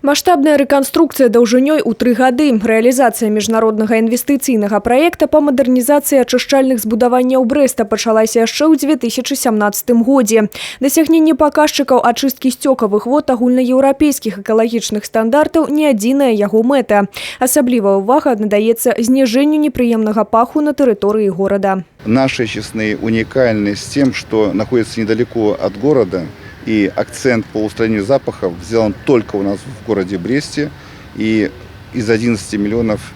Масштабная рэканструкцыя даўжынёй у 3 гады. Рэалізацыя міжнароднага інвестыцыйнага праекта па мадэрнізацыі ачышчальных збудаванняў Брэста пачалася яшчэ ў 2017 годзе. Дасягненне паказчыкаў ачысткі сцёкавых вод агульнаеўрапейскіх экалагічных стандартаў не адзіная яго мэта. Асаблівая ўвага надаецца зніжэнню непрыемнага паху на тэрыторыі горада. Наши очистные уникальны с тем, что находятся недалеко от города. И акцент по устранению запахов сделан только у нас в городе Бресте. И из 11 миллионов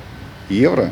евро,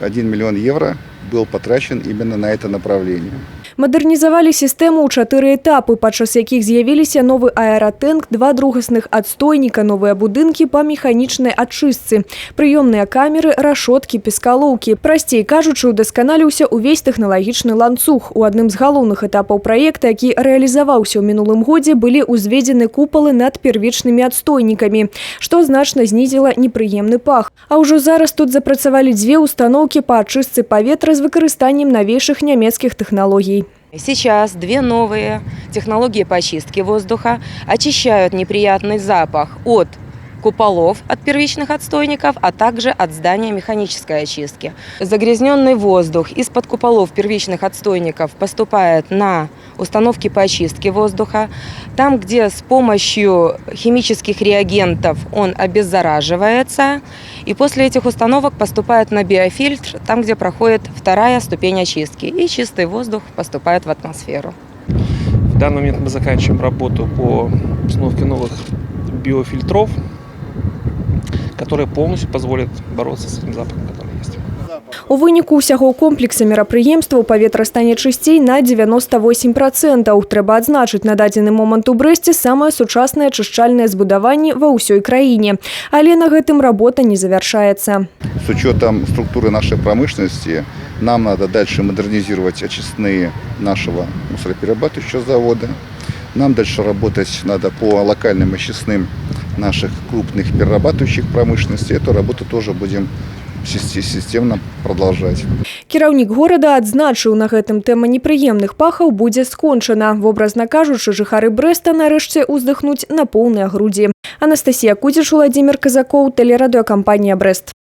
1 миллион евро был потрачен именно на это направление. Мадэрнізавалі сістэму ў 4 этапы, падчас якіх з'явіліся новы аэратэнк, 2 другасных адстойніка, новыя будынкі па механічнай ачыстцы, прыёмныя камеры, рашоткі, пескалоўкі. Прасцей кажучы, удасканаліўся ўвесь тэхналагічны ланцуг. У адным з галоўных этапаў праекта, які рэалізаваўся ў мінулым годзе, былі ўзведзены купалы над первічнымі адстойнікамі, што значна знізіла непрыемны пах. А ўжо зараз тут запрацавалі 2 устаноўкі па ачыстцы паветра з выкарыстаннем навейшых нямецкіх тэхналогій. Сейчас 2 новые технологии по очистке воздуха очищают неприятный запах от куполов, от первичных отстойников, а также от здания механической очистки. Загрязненный воздух из-под куполов первичных отстойников поступает на установки по очистке воздуха. Там, где с помощью химических реагентов он обеззараживается. И после этих установок поступает на биофильтр, там, где проходит 2-я ступень очистки. И чистый воздух поступает в атмосферу. В данный момент мы заканчиваем работу по установке новых биофильтров, которые полностью позволят бороться с этим запахом, который есть. У выніку ўсяго комплекса мерапрыемстваў паветра стане чысцей на 98%. Трэба адзначыць, на дадзены момант у Брэсце самае сучаснае ачышчальнае збудаванне ва ўсёй краіне. Але на гэтым работа не завяршаецца. С учетом структуры нашей промышленности, нам надо дальше модернизировать очистные нашего мусороперерабатывающего завода. Нам дальше работать надо по локальным очистным наших крупных перерабатывающих промышленностей. Эту работу тоже будем системно продолжать. Кіраўнік горада адзначыў, на гэтым тэма непрыемных пахаў будзе скончана. Вобразна кажучы, жыхары Брэста нарэшце ўздыхнуць на поўныя грудзі. Анастасія Кудзіш, Владимир Казакоў, тэлерадыёкампанія Брэст.